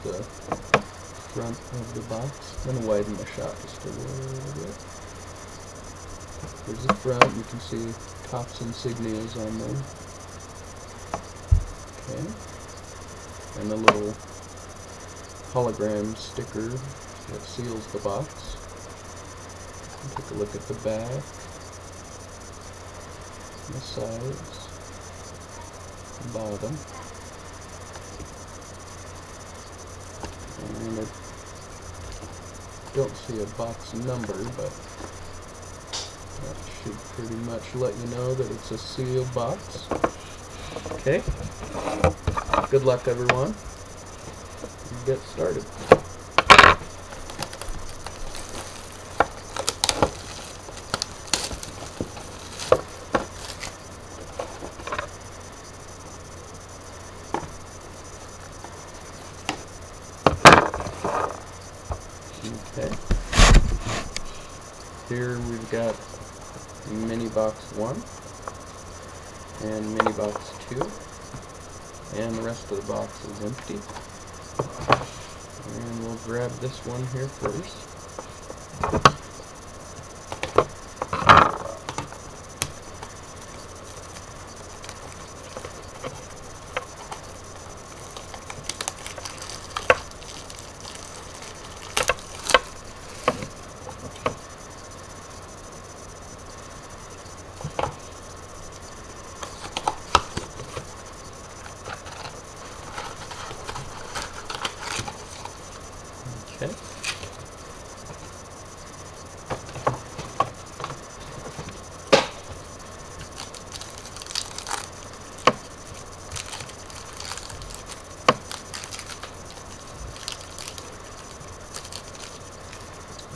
the front of the box. I'm going to widen the shot just a little bit. Here's the front. You can see TOPPS insignias on them. Okay. And a little hologram sticker that seals the box. Take a look at the back, the sides, the bottom. And I don't see a box number, but that should pretty much let you know that it's a sealed box. Okay. Good luck, everyone. Let's get started. Okay. Here we've got mini box 1 and mini box 2, and the rest of the box is empty. And we'll grab this one here first. Okay.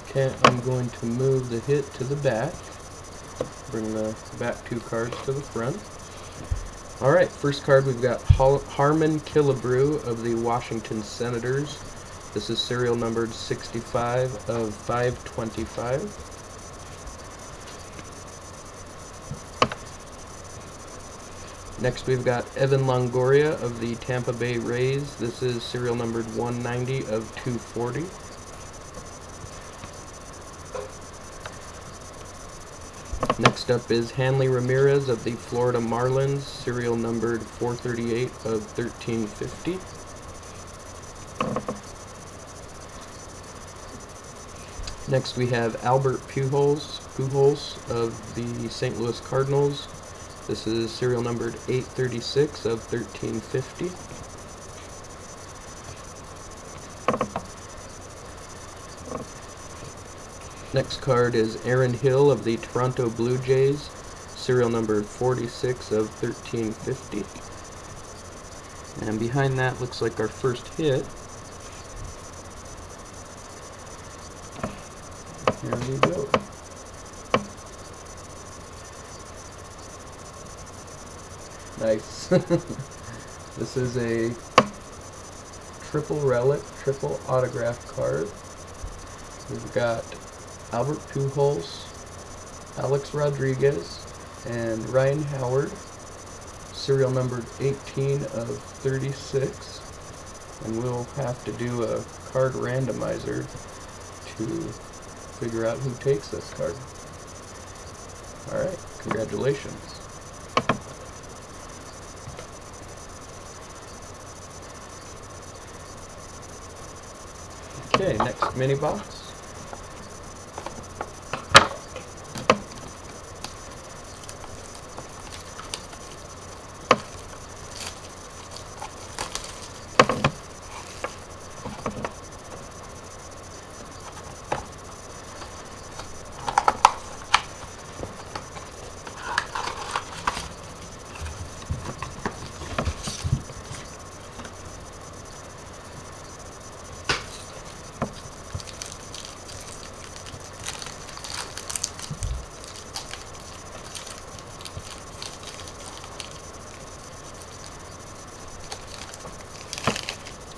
Okay, I'm going to move the hit to the back. Bring the back 2 cards to the front. Alright, first card we've got Harmon Killebrew of the Washington Senators. This is serial numbered 65 of 525. Next we've got Evan Longoria of the Tampa Bay Rays. This is serial numbered 190 of 240. Next up is Hanley Ramirez of the Florida Marlins, serial numbered 438 of 1350. Next we have Albert Pujols of the St. Louis Cardinals. This is serial numbered 836 of 1350. Next card is Aaron Hill of the Toronto Blue Jays, serial numbered 46 of 1350. And behind that looks like our first hit. Here we go. Nice. This is a triple relic, triple autograph card. We've got Albert Pujols, Alex Rodrigues, and Ryan Howard, serial numbered 18 of 36. And we'll have to do a card randomizer to figure out who takes this card. Alright, congratulations. Okay, next mini box.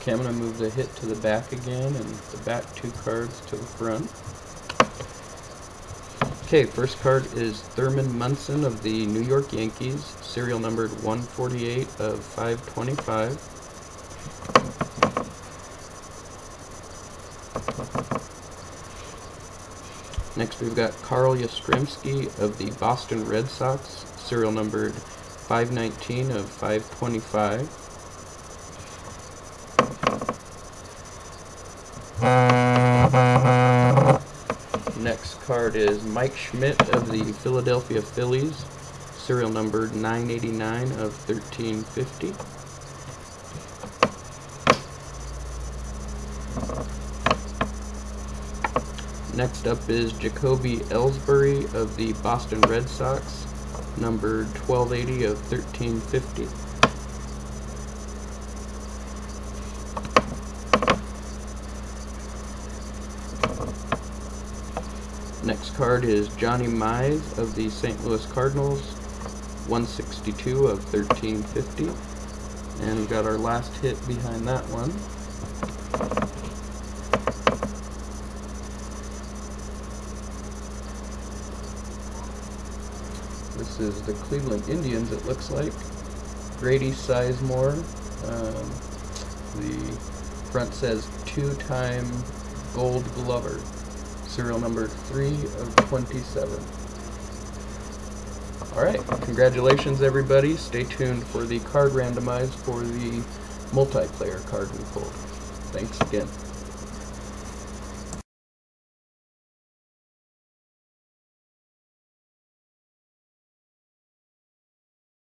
Okay, I'm going to move the hit to the back again and the back 2 cards to the front. Okay, first card is Thurman Munson of the New York Yankees, serial numbered 148 of 525. Next we've got Carl Yastrzemski of the Boston Red Sox, serial numbered 519 of 525. Next card is Mike Schmidt of the Philadelphia Phillies, serial numbered 989 of 1350. Next up is Jacoby Ellsbury of the Boston Red Sox, numbered 1280 of 1350. Next card is Johnny Mize of the St. Louis Cardinals, 162 of 1350. And we've got our last hit behind that one. This is the Cleveland Indians, it looks like. Grady Sizemore. The front says two-time Gold Glover. Serial number 3 of 27. Alright, congratulations everybody. Stay tuned for the card randomized for the multiplayer card we pulled. Thanks again.